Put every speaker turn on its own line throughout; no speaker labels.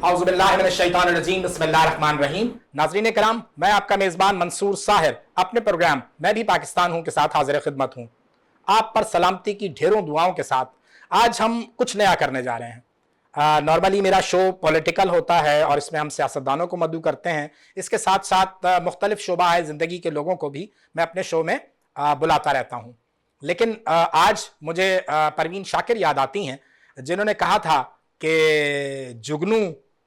औज़ुबिल्लाहिमिनश्शैतानिर्रजीम बिस्मिल्लाहिर्रहमानिर्रहीम। नाज़रीन कराम, मैं आपका मेज़बान मंसूर साहिर अपने प्रोग्राम मैं भी पाकिस्तान हूँ के साथ हाजिर खिदमत हूँ। आप पर सलामती की ढेरों दुआओं के साथ आज हम कुछ नया करने जा रहे हैं। नॉर्मली मेरा शो पॉलिटिकल होता है और इसमें हम सियासतदानों को मदऊ करते हैं। इसके साथ साथ मुख्तलिफ शोबा है ज़िंदगी के लोगों को भी मैं अपने शो में बुलाता रहता हूँ। लेकिन आज मुझे परवीन शाकिर याद आती हैं, जिन्होंने कहा था कि जुगनू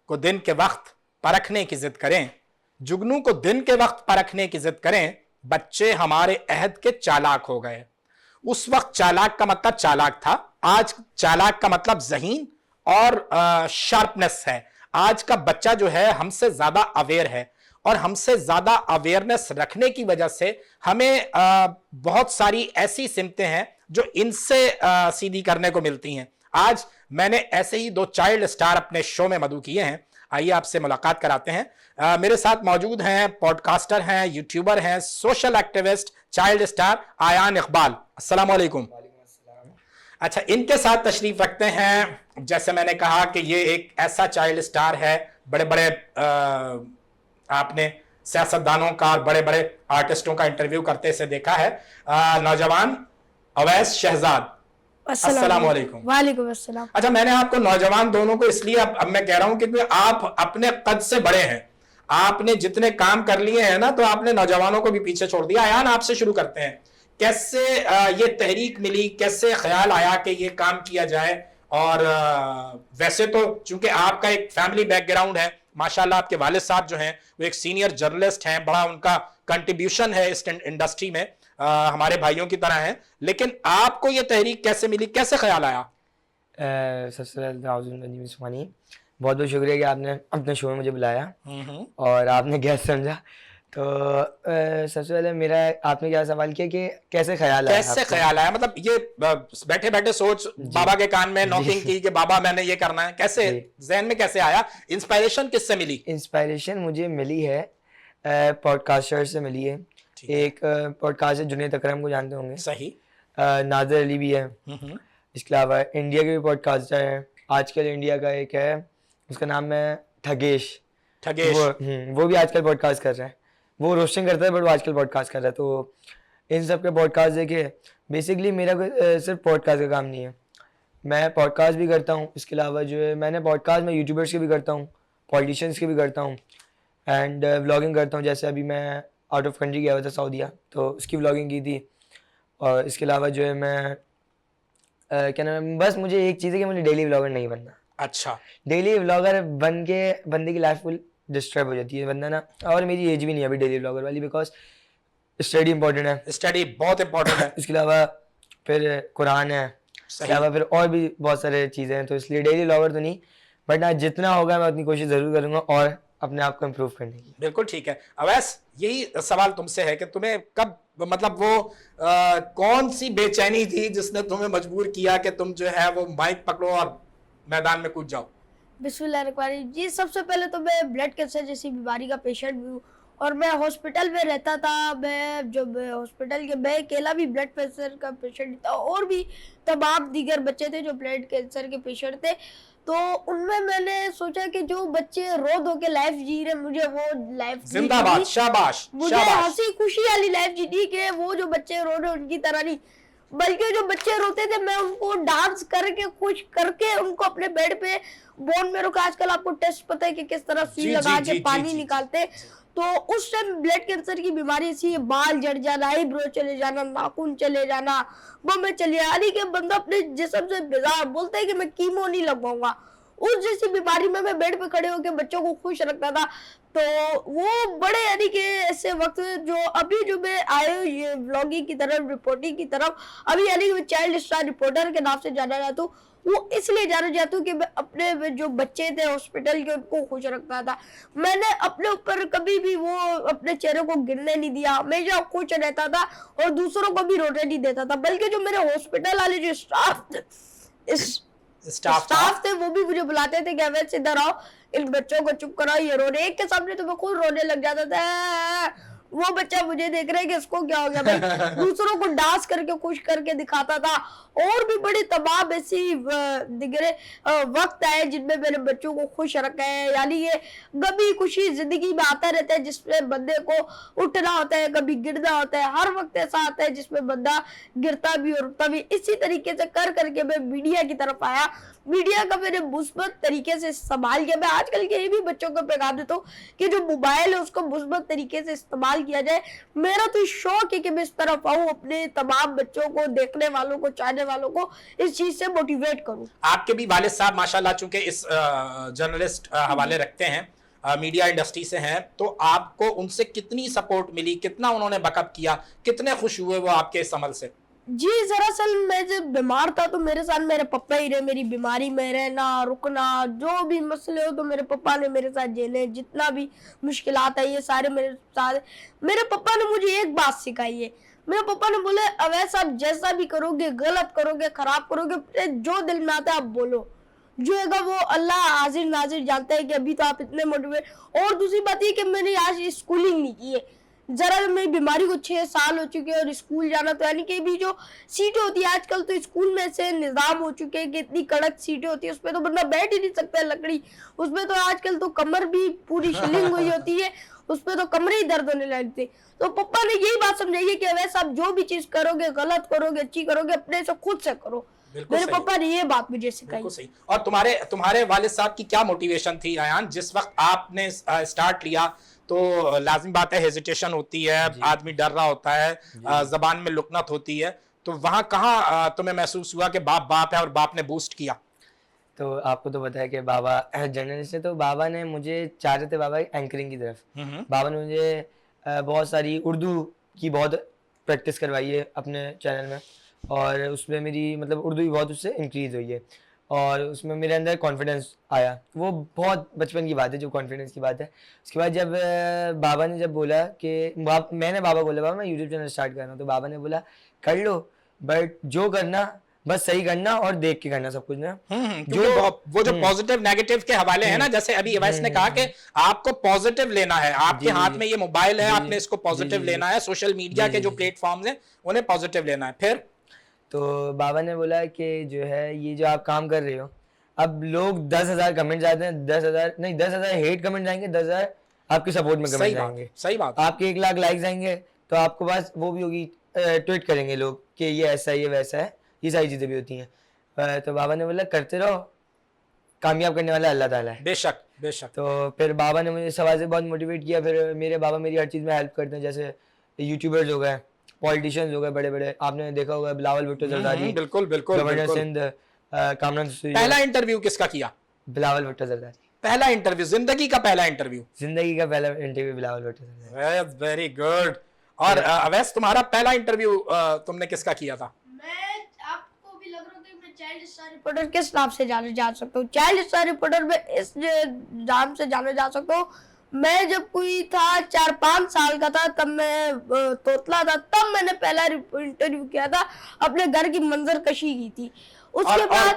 को दिन के वक्त परखने की जिद करें, जुगनू को दिन के वक्त परखने की जिद करें, बच्चे हमारे अहद के चालाक हो गए। उस वक्त चालाक का मतलब चालाक था, आज चालाक का मतलब ज़हीन और शार्पनेस है। आज का बच्चा जो है हमसे ज्यादा अवेयर है और हमसे ज्यादा अवेयरनेस रखने की वजह से हमें बहुत सारी ऐसी सिमतें हैं जो इनसे सीधी करने को मिलती हैं। आज मैंने ऐसे ही दो चाइल्ड स्टार अपने शो में मदऊ किए हैं। आइए आपसे मुलाकात कराते हैं। मेरे साथ मौजूद हैं, पॉडकास्टर हैं, यूट्यूबर हैं, social activist, child star Ayaan Iqbal. अस्सलाम वालेकुम। अच्छा, इनके साथ तशरीफ रखते हैं, जैसे मैंने कहा कि ये एक ऐसा चाइल्ड स्टार है, बड़े बड़े आपने सियासतदानों का, बड़े बड़े आर्टिस्टों का इंटरव्यू करते से देखा है। नौजवान अवैस शहजाद, अस्सलाम वालेकुम।
वालेकुम अस्सलाम।
अच्छा, मैंने आपको नौजवान दोनों को इसलिए अब मैं कह रहा हूं क्योंकि आप अपने कद से बड़े हैं, आपने जितने काम कर लिए हैं ना, तो आपने नौजवानों को भी पीछे छोड़ दिया। आयान, आपसे शुरू करते हैं। कैसे ये तहरीक मिली, कैसे ख्याल आया कि ये काम किया जाए? और वैसे तो चूंकि आपका एक फैमिली बैकग्राउंड है, माशाल्लाह आपके वालिद साहब जो हैं वो एक सीनियर जर्नलिस्ट हैं, बड़ा उनका कंट्रीब्यूशन है इस इंडस्ट्री में, हमारे भाइयों की तरह हैं। लेकिन आपको ये तहरीक कैसे मिली, कैसे ख्याल आया?
सबसे पहले बहुत बहुत शुक्रिया कि आपने अपने शो में मुझे बुलाया और आपने गैस समझा। तो सबसे पहले मेरा, आपने क्या सवाल किया कि कैसे ख्याल आया,
मतलब ये बैठे बैठे सोच बाबा के कान में नॉकिंग की कि बाबा मैंने ये करना है, कैसे जहन में कैसे आया? इंस्पायरेशन किससे मिली?
इंस्पायरेशन मुझे मिली है पॉडकास्टर से मिली है। एक पॉडकास्टर जुनैद अकरम को जानते होंगे,
सही,
नाज़र अली भी है। इसके अलावा इंडिया के भी पॉडकास्टर है, आजकल इंडिया का एक है, उसका नाम है ठगेश। वो भी आजकल पॉडकास्ट कर रहा है। वो रोस्टिंग करता है बट वो आजकल पॉडकास्ट कर रहा है। तो इन सब के पॉडकास्ट देखे, बेसिकली मेरा सिर्फ पॉडकास्ट का काम नहीं है, मैं पॉडकास्ट भी करता हूँ। इसके अलावा जो है मैंने पॉडकास्ट में यूट्यूबर्स के भी करता हूँ, पॉलिटिशियंस के भी करता हूँ एंड व्लॉगिंग करता हूँ। जैसे अभी मैं आउट ऑफ कंट्री गया हुआ था सऊदीया, तो उसकी व्लॉगिंग की थी। और इसके अलावा जो है मैं क्या नाम है, बस मुझे एक चीज़ है कि मुझे डेली व्लॉगर नहीं बनना।
अच्छा,
डेली व्लॉगर बन के बंदे की लाइफ फुल डिस्टर्ब हो जाती है बंदा ना, और मेरी एज भी नहीं है अभी डेली व्लॉगर वाली, बिकॉज स्टडी इंपॉर्टेंट है,
स्टडी बहुत इंपॉर्टेंट है।
इसके अलावा फिर कुरान है, इसके अलावा फिर और भी बहुत सारे चीज़ें हैं। तो इसलिए डेली व्लॉगर तो नहीं, बट हाँ जितना होगा मैं अपनी कोशिश ज़रूर करूँगा और अपने आप को इम्प्रूव करने की।
बिल्कुल ठीक है। अवैस, यही सवाल तुमसे है कि तुम्हें कब, मतलब वो कौन सी बेचैनी थी जिसने तुम्हें मजबूर किया कि तुम जो है वो माइक पकड़ो और मैदान में कूद जाओ?
बिस्मिल्लाहिर्रहमानिर्रहीम जी, सबसे पहले तो मैं ब्लड कैंसर जैसी बीमारी का पेशेंट भी हूँ और मैं हॉस्पिटल में रहता था। मैं जब हॉस्पिटल के, मैं अकेला भी ब्लड कैंसर का पेशेंट था और भी तमाम दीगर बच्चे थे जो ब्लड कैंसर के पेशेंट थे। तो उनमें मैंने सोचा कि जो बच्चे रो धो के लाइफ जी रहे, मुझे वो लाइफ
जिंदाबाद, शाबाश,
मुझे हंसी खुशी वाली लाइफ जीनी, कि वो जो बच्चे रो रहे उनकी तरह नहीं, बल्कि जो बच्चे रोते थे मैं उनको डांस करके खुश करके उनको अपने बेड पे बोन में रुका। आजकल आपको टेस्ट पता है कि किस तरह सुई लगा के पानी निकालते। तो उस टाइम ब्लड कैंसर की बीमारी ऐसी है, बाल जड़ जाना, आईब्रो चले जाना, नाखून चले जाना, वो में चले, यानी कि बंदा अपने जिस्म से बेजार, बोलता है कि मैं कीमो नहीं लगवाऊंगा। उस जैसी बीमारी में मैं बेड पे खड़े होकर बच्चों को खुश रखता था। तो वो बड़े, यानी कि ऐसे वक्त जो अभी जो मैं आए ये व्लॉगिंग की तरफ, रिपोर्टिंग की तरफ, अभी यानी कि चाइल्ड स्टार रिपोर्टर के नाम से जाना जाता हूँ, वो इसलिए जाना चाहता हूँ कि मैं अपने जो बच्चे थे हॉस्पिटल के उनको खुश रखता था। मैंने अपने ऊपर कभी भी वो अपने चेहरे को गिरने नहीं दिया, हमेशा खुश रहता था और दूसरों को भी रोने नहीं देता था। बल्कि जो मेरे हॉस्पिटल वाले जो स्टाफ थे वो भी मुझे बुलाते थे कि अवैस इधर आओ, इन बच्चों को चुप कराओ, ये रो रहे। एक के सामने तो मैं खुद रोने लग जाता था, वो बच्चा मुझे देख रहा है कि इसको क्या हो गया भाई। दूसरों को डांस करके खुश करके दिखाता था। और भी बड़ी तमाम ऐसी वक्त आए जिनमें मैंने बच्चों को खुश रखा है। यानी ये कभी खुशी जिंदगी में आता रहता है जिसमें बंदे को उठना होता है, कभी गिरना होता है। हर वक्त ऐसा आता है जिसमें बंदा गिरता भी और उठता भी। इसी तरीके से कर करके मैं मीडिया की तरफ आया। मीडिया का मैंने मुस्बत तरीके से इस्तेमाल किया। मैं आजकल के ये भी बच्चों को पैगाम देता हूँ कि जो मोबाइल है उसको मुस्बत तरीके से इस्तेमाल किया जाए। मेरा तो शौक है कि मैं इस तरफ आऊँ, अपने तमाम बच्चों को, देखने वालों को, चाहने वालों को इस चीज से मोटिवेट करूँ।
आपके भी वालिद साहब माशाल्लाह चूंकि इस जर्नलिस्ट हवाले रखते हैं, मीडिया इंडस्ट्री से हैं, तो आपको उनसे कितनी सपोर्ट मिली, कितना उन्होंने बैकअप किया, कितने खुश हुए वो आपके इस अमल से?
जी, दरअसल मैं जब बीमार था तो मेरे साथ मेरे पापा ही रहे। मेरी बीमारी में रहना, रुकना, जो भी मसले हो तो मेरे पापा ने मेरे साथ झेले। जितना भी मुश्किलात है ये सारे मेरे साथ। मेरे पापा ने मुझे एक बात सिखाई है। मेरे पापा ने बोले, अवैस आप जैसा भी करोगे, गलत करोगे, खराब करोगे, जो दिल में आता है आप बोलो, जो है वो अल्लाह हाजिर नाजिर जानता है कि अभी तो आप इतने मोटिवेट। और दूसरी बात ये कि मैंने आज स्कूलिंग नहीं की है। जरा मेरी बीमारी को 6 साल हो चुके हैं और स्कूल जाना, तो यानी कि भी जो सीटें होती है आजकल तो स्कूल में से निजाम हो चुके हैं कि इतनी कड़क सीटें होती है, उसमें तो बंदा बैठ ही नहीं सकता है। लकड़ी उसमें तो आजकल तो कमर भी पूरी शिलिंग हुई होती है, उसमें तो कमरे ही दर्द होने लगती। तो पापा ने यही बात समझाई है कि वैसे आप जो भी चीज करोगे, गलत करोगे, अच्छी करोगे, अपने से खुद से करो। मेरे पापा ने ये बात मुझे सिखाई।
सही। और तुम्हारे वालिद साहब की क्या मोटिवेशन थी अयान? जिस वक्त आपने स्टार्ट लिया तो लाजिम बात है, हेजिटेशन होती है, आदमी डर रहा होता है, जबान में लुकनत होती है, तो वहां कहाँ तुम्हें महसूस हुआ कि बाप बाप है और बाप ने बूस्ट किया?
तो आपको तो पता है कि बाबा जर्नलिस्ट है, तो बाबा ने मुझे चाह रहे थे बाबा एंकरिंग की तरफ। बाबा ने मुझे बहुत सारी उर्दू की बहुत प्रैक्टिस करवाई है अपने चैनल में, और उसमें मेरी मतलब उर्दू भी बहुत उससे इंक्रीज हुई है, और उसमें मेरे अंदर कॉन्फिडेंस आया। वो बहुत बचपन की बात है जो कॉन्फिडेंस की बात है। उसके बाद जब बाबा ने जब बोला कि मैंने बाबा बोला, बाबा मैं यूट्यूब चैनल स्टार्ट कर रहा हूँ, तो बाबा ने बोला कर लो, बट जो करना बस सही करना और देख के करना सब कुछ ना।
वो जो पॉजिटिव नेगेटिव के हवाले है ना, जैसे अभी अवैस ने कहा कि आपको पॉजिटिव लेना है, आपके हाथ में ये मोबाइल है, आपने इसको पॉजिटिव लेना है, सोशल मीडिया के जो प्लेटफॉर्म्स हैं उन्हें पॉजिटिव लेना है। फिर
तो बाबा ने बोला कि जो है ये जो आप काम कर रहे हो, अब लोग 10,000 कमेंट्स आते हैं, 10,000 नहीं 10,000 हेट कमेंट्स आएंगे, 10,000 आपके सपोर्ट में कमेंट्स आएंगे।
सही बात।
आपके 1 लाख लाइक्स आएंगे तो आपको पास वो भी होगी, ट्वीट करेंगे लोग कि ये ऐसा है, ये वैसा है, ये सारी चीजें भी होती हैं। तो बाबा ने बोला करते रहो, कामयाब करने वाला अल्लाह ताला है।
बेशक बेशक।
तो फिर बाबा ने मुझे सवाल से बहुत मोटिवेट किया। फिर मेरे बाबा मेरी हर चीज़ में हेल्प करते हैं, जैसे यूट्यूबर्स हो गए, पॉलिटिशियंस हो गए बड़े बड़े, आपने देखा होगा बिलावल भुट्टो जरदारी,
बिल्कुल बिल्कुल,
गवर्नर सिंध, कामरान सूरी।
पहला इंटरव्यू किसका किया?
बिलावल भुट्टो जरदारी।
पहला इंटरव्यू, जिंदगी का पहला इंटरव्यू?
जिंदगी का पहला interview Bilawal Bhutto Zardari.
Very good. और अवैस तुम्हारा पहला इंटरव्यू तुमने किसका किया था?
आपको भी लग रहा है कि मैं चाइल्ड स्टार रिपोर्टर किस नाम से जाने जा सकता हूँ? चाइल्ड स्टार रिपोर्टर में इस नाम से जाने जा सकता हूँ। मैं जब कोई था 4-5 साल का था, तब मैं तोतला था, तब मैंने पहला इंटरव्यू किया था, अपने घर की मंजर कशी की थी। उसके बाद
और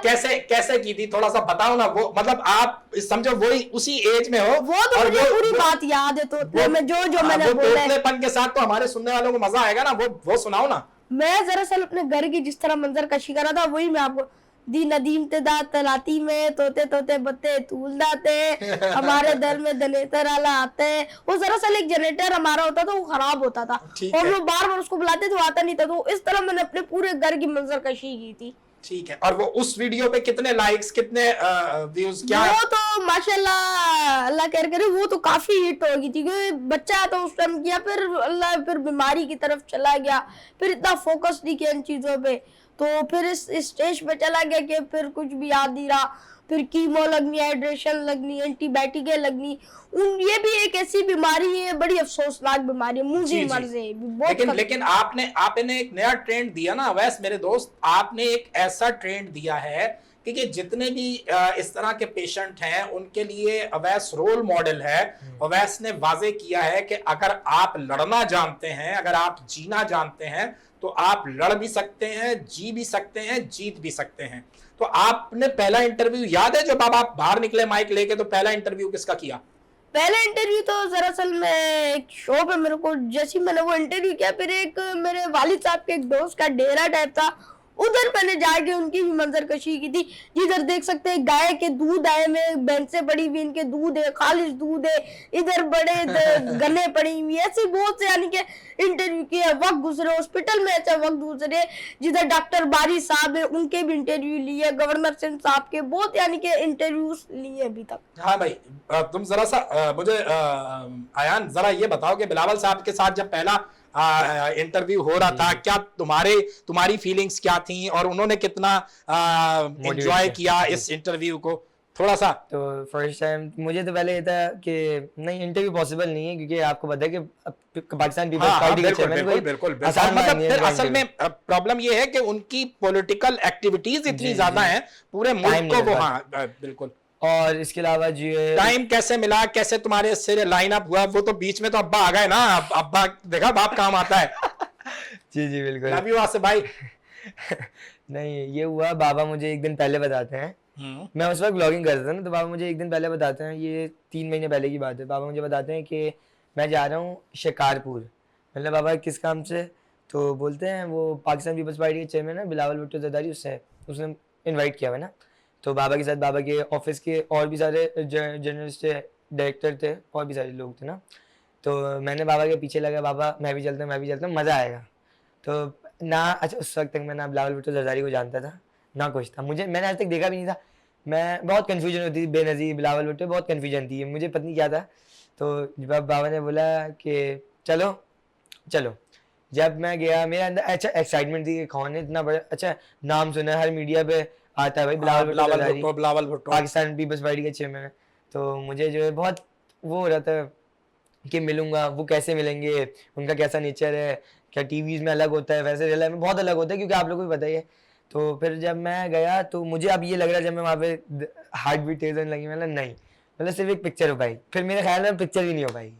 कैसे की थी, थोड़ा सा बताओ ना। वो मतलब आप समझो वही उसी एज में हो,
वो तो मुझे पूरी बात याद है तोतले में जो मैंने बोला।
तोतलेपन के साथ तो हमारे सुनने वालों को मजा आएगा ना, वो सुनाओ ना।
मैं दरअसल अपने घर की जिस तरह मंजर कशी कर रहा था वही मैं आपको। दी नदीम ते दात तलाती में तोते तोते बत्ते तूल दाते, हमारे दर में जनरेटर आला आते। वो दरअसल एक जनरेटर हमारा होता था, वो खराब होता था और वो बार बार उसको बुलाते थे, आता नहीं था। तो इस तरह मैंने अपने पूरे घर की मंजर कशी की थी।
ठीक है। और वो उस वीडियो पे कितने लाइक्स, कितने व्यूज, क्या?
वो तो माशाल्लाह अल्लाह खैर करे, वो तो काफी हिट हो गई थी क्योंकि बच्चा तो उस टाइम किया, फिर अल्लाह फिर बीमारी की तरफ चला गया, फिर इतना फोकस नहीं किया इन चीजों पे, तो फिर इस स्टेज पे चला गया कि फिर कुछ भी याद नहीं रहा। फिर कीमो लगनी, हाइड्रेशन लगनी, एंटीबायोटिकें लगनी। ये भी एक ऐसी बीमारी है, बड़ी अफसोसनाक बीमारी है, मुझे मर्ज है।
लेकिन आपने एक नया ट्रेंड दिया ना अवैस मेरे दोस्त, आपने एक ऐसा ट्रेंड दिया है कि जितने भी इस तरह के पेशेंट हैं उनके लिए अवैस रोल मॉडल है। अवैस ने वाजे किया है कि अगर आप लड़ना जानते हैं, अगर आप जीना जानते हैं, तो आप लड़ भी सकते हैं, जी भी सकते हैं, जीत भी सकते हैं। तो आपने पहला इंटरव्यू याद है जब आप बाहर निकले माइक लेके, तो पहला इंटरव्यू किसका किया?
पहले इंटरव्यू तो दरअसल मैं एक शो पे, मेरे को जैसे ही मैंने वो इंटरव्यू किया, फिर एक मेरे वालिद साहब के एक दोस्त का डेरा टाइप था, उधर मैंने जाके उनकी भी मंजरकशी की थी। जिधर देख सकते हैं गाय के दूध आए में बेंचें पड़ी हुई, इनके दूध है, खालिश दूध है, इधर बड़े गन्ने पड़ी हुई, ऐसे बहुत से यानी कि इंटरव्यू किए, वक्त गुजरे हॉस्पिटल में, ऐसा वक्त गुजरे जिधर डॉक्टर बारी साहब है उनके भी इंटरव्यू लिए, गवर्नर सिंह साहब के बहुत यानी कि इंटरव्यूज लिए अभी तक।
हाँ भाई, तुम जरा सा मुझे आयान जरा ये बताओ कि बिलावल साहब के साथ जब पहला इंटरव्यू हो रहा था, क्या तुम्हारी फीलिंग्स क्या थी और उन्होंने कितना एंजॉय किया इस इंटरव्यू को, थोड़ा सा?
तो फर्स्ट टाइम मुझे तो पहले ये था कि नहीं, इंटरव्यू पॉसिबल नहीं है, क्योंकि आपको पता है कि पाकिस्तान पीपल्स पार्टी के चेयरमैन
बिल्कुल
आसान बात
मतलब
नहीं है
फिर
इनका
असल में प्रॉब्लम ये है कि उनकी पॉलिटिकल एक्टिविटीज इतनी ज्यादा हैं पूरे मुल्क को, वो हाँ बिल्कुल।
और इसके अलावा जो
टाइम कैसे मिला, कैसे तुम्हारे से लाइन अप हुआ? वो तो बीच में तो अब्बा आ गए ना, अब्बा देखा बाप काम आता है।
जी जी बिल्कुल।
लव यू आसिफ भाई।
नहीं, ये हुआ, बाबा मुझे एक दिन पहले बताते हैं, मैं उस वक्त ब्लॉगिंग कर रहा था ना, तो बाबा मुझे एक दिन पहले बताते हैं, ये 3 महीने पहले की बात है, बाबा मुझे बताते हैं कि मैं जा रहा हूँ शिकारपुर। मतलब बाबा किस काम से? तो बोलते हैं वो पाकिस्तान पीपल्स पार्टी के चेयरमैन है बिलावल भुट्टो जरदारी, उसने इन्वाइट किया हुआ है ना। तो बाबा के साथ बाबा के ऑफिस के और भी सारे जर्नलिस्ट थे, डायरेक्टर थे, और भी सारे लोग थे ना। तो मैंने बाबा के पीछे लगा, बाबा मैं भी चलता हूँ, मज़ा आएगा। तो ना, अच्छा उस वक्त तक मैं ना बिलावल भुट्टो जरदारी को जानता था ना कुछ था, मैंने आज तक देखा भी नहीं था। मैं बहुत कन्फ्यूजन होती थी, बेनज़ीर बिलावल भुट्टो, बहुत कन्फ्यूजन थी, मुझे पता नहीं क्या था। तो जब बाबा ने बोला कि चलो चलो, जब मैं गया, मेरे अंदर अच्छा एक्साइटमेंट थी कि कौन है इतना बड़ा, अच्छा नाम सुना है, हर मीडिया पे आता है भाई बिलावल भुट्टो पाकिस्तान पीपल्स पार्टी के चेयरमैन है। तो मुझे जो है बहुत वो हो रहा था कि मिलूंगा, वो कैसे मिलेंगे, उनका कैसा नेचर है, क्या टीवीज में अलग होता है, वैसे रियल लाइफ में बहुत अलग होता है, क्योंकि आप लोगों को भी पता ही है। तो फिर जब मैं गया तो मुझे अब ये लग रहा है, जब मैं वहाँ पे हार्ट बीट तेज होने लगी, मतलब नहीं, मतलब सिर्फ एक पिक्चर हो पाई, फिर मेरे ख्याल में पिक्चर भी नहीं हो पाएगी,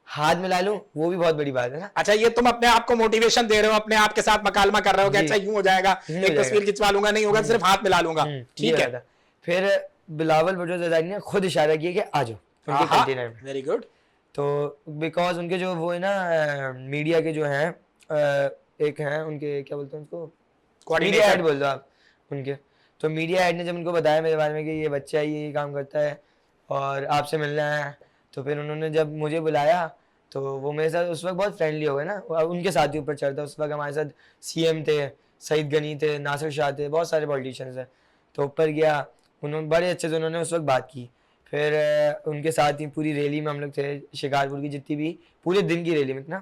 हाथ मिला लूं वो भी बहुत बड़ी बात है ना।
अच्छा, ये तुम अपने आप को मोटिवेशन दे रहे हो, अपने आप के साथ मकालमा कर रहे हो कि अच्छा यूं हो जाएगा, एक तस्वीर खिंचवा लूंगा, नहीं होगा सिर्फ हाथ मिला लूंगा, ठीक है।
फिर बिलावल भुट्टो जरदारी ने खुद इशारा किया कि आ जाओ उनके कंटेनर में।
Very good.
तो बिकॉज उनके जो वो है ना मीडिया के जो हैं, एक हैं उनके, क्या बोलते हैं उसको, मीडिया हेड बोल दो आप उनके। तो मीडिया हेड ने जब उनको बताया मेरे बारे में कि ये बच्चा ये काम करता है और आपसे मिलना है, तो फिर उन्होंने जब मुझे बुलाया तो वो मेरे साथ उस वक्त बहुत फ्रेंडली हो गए ना, उनके साथ ही ऊपर चढ़ता। उस वक्त हमारे साथ सीएम थे, सईद गनी थे, नासिर शाह थे, बहुत सारे पॉलिटिशियंस हैं। तो ऊपर गया, उन्होंने बड़े अच्छे से उन्होंने उस वक्त बात की। फिर उनके साथ ही पूरी रैली में हम लोग थे, शिकारपुर की जितनी भी पूरे दिन की रैली में ना।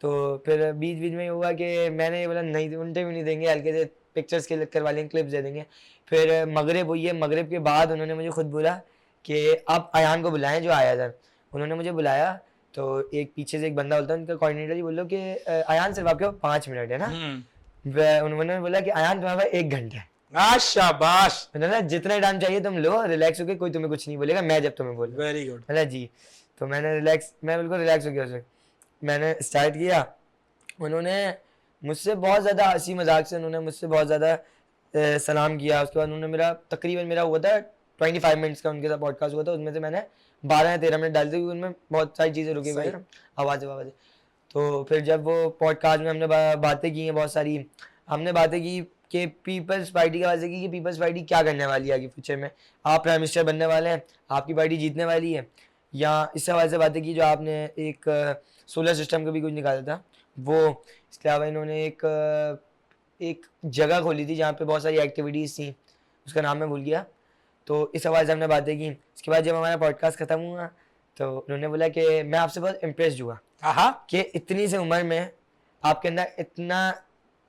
तो फिर बीच बीच में हुआ कि मैंने ये बोला नहीं, इंटरव्यू नहीं देंगे, हल्के से पिक्चर्स के करवा लेंगे, क्लिप्स दे देंगे। फिर मगरिब हुई है, मगरिब के बाद उन्होंने मुझे खुद बोला कि आप अयान को बुलाएं जो आया था। उन्होंने मुझे बुलाया, तो एक पीछे से एक बंदा बोलता है उनका कोऑर्डिनेटर जी, बोलो कि अयान सिर्फ आपके 5 मिनट है ना। उन्होंने बोला कि अयान तुम्हारे पास 1 घंटा है।
शाबाश।
ना जितना टाइम चाहिए तुम लो, रिलैक्स होके, कोई तुम्हें कुछ नहीं बोलेगा, मैं जब तुम्हें बोलूं।
Very good.
बोला जी। तो मैं बिल्कुल रिलैक्स हो गया। मैंने स्टार्ट किया, उन्होंने मुझसे बहुत ज़्यादा हंसी मजाक से उन्होंने मुझसे बहुत ज़्यादा सलाम किया। उसके बाद उन्होंने तकरीबन मेरा हुआ था 25 मिनट्स का उनके साथ पॉडकास्ट हुआ था, उसमें से मैंने 12 या 13 मिनट डाल दी, क्योंकि उनमें बहुत सारी चीज़ें रुकी हुई है, आवाज़। तो फिर जब वो पॉडकास्ट में हमने बातें की हैं, बहुत सारी हमने बातें की कि पीपल्स पार्टी की बातें की कि पीपल्स पार्टी क्या करने वाली है आगे फ्यूचर में, आप प्राइम मिनिस्टर बनने वाले हैं, आपकी पार्टी जीतने वाली है, या इस हवाले से बातें की जो आपने एक सोलर सिस्टम का भी कुछ निकाला था वो। इसके अलावा इन्होंने एक जगह खोली थी जहाँ पे बहुत सारी एक्टिविटीज़ थी, उसका नाम मैं भूल गया। तो इस हवाले से हमने बातें की। इसके बाद जब हमारा पॉडकास्ट ख़त्म हुआ तो उन्होंने बोला कि मैं आपसे बहुत इम्प्रेस्ड हुआ कि इतनी सी उम्र में आपके अंदर इतना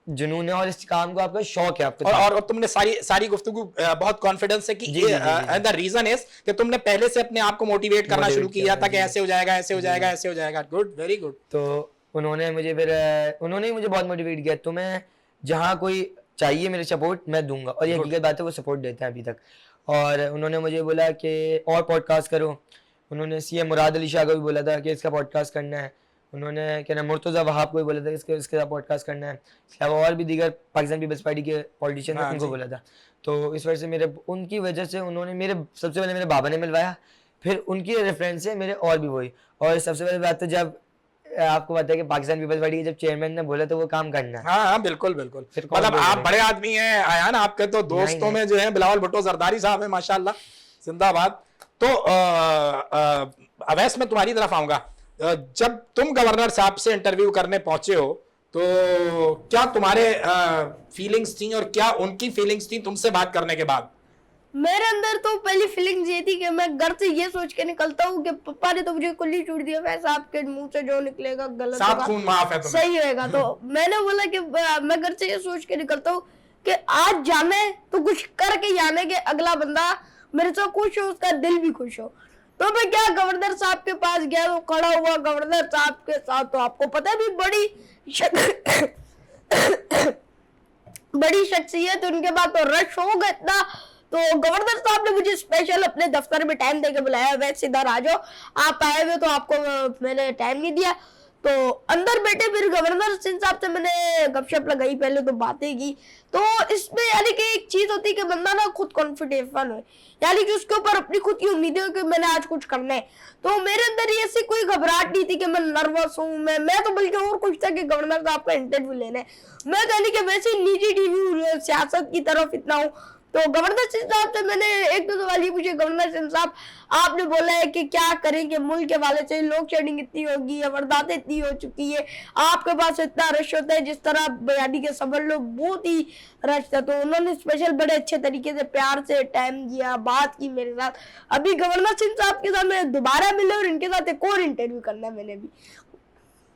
जुनून है और इस काम को आपका शौक है आपको।
और तुमने सारी गुफ्तगू बहुत कॉन्फिडेंस से की। द रीजन इज कि तुमने पहले से अपने आप को मोटिवेट करना शुरू किया था कि ऐसे हो जाएगा, ऐसे हो जाएगा, ऐसे हो जाएगा। Good, very good.
तो उन्होंने मुझे बहुत मोटिवेट किया, तुम्हें जहाँ कोई चाहिए मेरे सपोर्ट मैं दूंगा, और ये हकीकत बात है, वो सपोर्ट देते हैं अभी तक। और उन्होंने मुझे बोला कि और पॉडकास्ट करो। उन्होंने सीएम मुराद अली शाह को भी बोला था कि इसका पॉडकास्ट करना है। उन्होंने क्या नाम मुर्तज़ा वहाब को भी बोला था इसके साथ पॉडकास्ट करना है। इसके अलावा और भी दीगर पाकिस्तान पीपल्स पार्टी के पॉलिटिशियन उनको बोला था। तो इस वजह से उनकी वजह से उन्होंने सबसे पहले मेरे बाबा ने मिलवाया, फिर उनकी रेफरेंस से मेरे और भी वही। और सबसे पहली बात तो जब आपको पता है कि पाकिस्तान पीपल्स पार्टी के जब चेयरमैन ने बोला तो वो काम करना है।
हाँ हाँ बिल्कुल बिल्कुल।
फिर कौन
मतलब
बोल
आप
रहे?
बड़े आदमी हैं आयान, आपके तो दोस्तों में जो है बिलावल भुट्टो जरदारी साहब है, माशाल्लाह, जिंदाबाद। तो अवैस में तुम्हारी तरफ आऊंगा। जब तुम गवर्नर साहब से इंटरव्यू करने पहुंचे हो तो क्या तुम्हारे फीलिंग्स थी और क्या उनकी फीलिंग्स थी तुमसे बात करने के बाद?
मेरे अंदर तो पहली फीलिंग्स ये थी कि मैं घर से ये सोच के निकलता हूँ कि पापा ने तो मुझे कुल्ली छूट दिया, वैसा आपके मुंह से जो निकलेगा गलत
सात
होगा,
खून माफ है तुम्हें।
सही होएगा। तो मैंने बोला कि मैं घर से ये सोच के निकलता हूँ कि आज जाना है तो कुछ करके जाने के अगला बंदा मेरे से खुश हो, उसका दिल भी खुश हो। तो मैं क्या गवर्नर साहब के पास गया, तो खड़ा हुआ गवर्नर साहब के साथ, तो आपको पता है भी बड़ी शख्सियत, उनके बाद तो रश होगा इतना। तो गवर्नर साहब ने मुझे स्पेशल अपने दफ्तर में टाइम देके बुलाया, वैसे इधर आ जाओ, आप आए हुए तो आपको मैंने टाइम नहीं दिया। तो अंदर बैठे फिर गवर्नर सिंह साहब से मैंने गपशप लगाई, पहले तो बातें की। तो इसमें यानी कि एक चीज होती है कि बंदा ना खुद कॉन्फिडेंस हो, यानी कि उसके ऊपर अपनी खुद की उम्मीदें हो कि मैंने आज कुछ करना है। तो मेरे अंदर ऐसी कोई घबराहट नहीं थी कि मैं नर्वस हूँ, मैं तो बल्कि और कुछ था कि गवर्नर साहब का इंटरव्यू लेना है। मैं यानी कि वैसे निजी टीवी सियासत की तरफ इतना हूँ। तो गवर्नर सिंह साहब से मैंने एक दो सवाल ही पूछे, गवर्नर सिंह साहब आपने बोला है कि क्या करेंगे मुल्क के वाले से, लोड शेडिंग इतनी होगी, वारदातें इतनी हो चुकी है, आपके पास इतना रश होता है, जिस तरह बयानी के सबर लोग बहुत ही रश था। तो उन्होंने स्पेशल बड़े अच्छे तरीके से प्यार से टाइम दिया, बात की मेरे साथ। अभी गवर्नर सिंह साहब के साथ मैं दोबारा मिले और इनके साथ एक और इंटरव्यू करना है मैंने भी।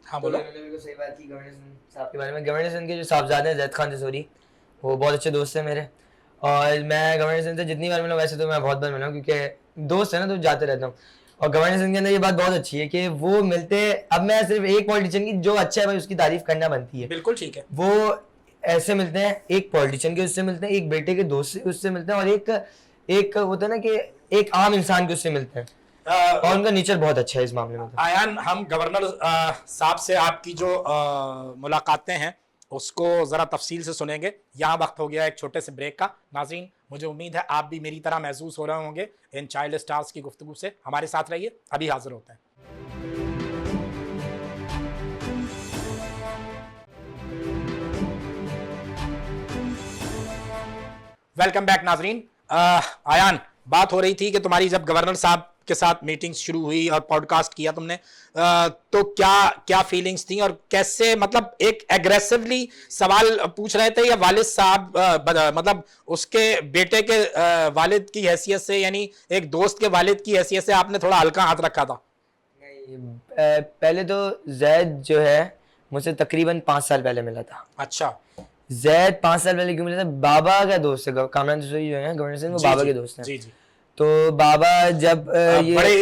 हाँ बोलो।
तो मैंने सही बात की गवर्नर सिंह साहब के बारे में। गवर्नर सिंह के जो साहबजादे हैं जैद खान जसोरी, वो बहुत अच्छे दोस्त हैं मेरे। और मैं गवर्नर सिंह से जितनी बार मिला, वैसे तो मैं बहुत बार मिला हूँ क्योंकि दोस्त है ना, तो जाते रहता हूँ। और गवर्नर सिंह के अंदर ये बात बहुत अच्छी है कि वो मिलते, अब मैं सिर्फ एक पॉलिटिशियन की जो अच्छा है भाई उसकी तारीफ करना बनती है,
बिल्कुल ठीक है।
वो ऐसे मिलते हैं, एक पॉलिटिशियन के उससे मिलते हैं, एक बेटे के दोस्त से उससे मिलते हैं, और एक होता है ना कि एक आम इंसान के उससे मिलते हैं। और उनका नेचर बहुत अच्छा है इस मामले में।
आयान, हम गवर्नर साहब से आपकी जो मुलाकातें हैं उसको जरा तफसील से सुनेंगे। यहाँ वक्त हो गया एक छोटे से ब्रेक का। नाज़रीन, मुझे उम्मीद है आप भी मेरी तरह महसूस हो रहे होंगे इन चाइल्ड स्टार्स की गुफ्तगू से। हमारे साथ रहिए, अभी हाजिर होते हैं। वेलकम बैक नाज़रीन। आयान, बात हो रही थी कि तुम्हारी जब गवर्नर साहब के साथ मीटिंग शुरू हुई और पॉडकास्ट किया तुमने, तो क्या फीलिंग्स थी और कैसे, मतलब एक एग्रेसिवली सवाल पूछ रहे थे या वालिद साहब मतलब उसके बेटे के वालिद की हैसियत से, यानी एक दोस्त के वालिद की हैसियत से आपने थोड़ा हल्का हाथ रखा था?
पहले तो जैद जो है मुझसे तकरीबन 5 साल पहले मिला था।
अच्छा।
जैद 5 साल पहले क्यों मिला था? बाबा का दोस्त है, कामरान जसोरी जो है गवर्नर सिंह, वो बाबा के दोस्त हैं।
जी जी।
तो बाबा जब ये
बड़े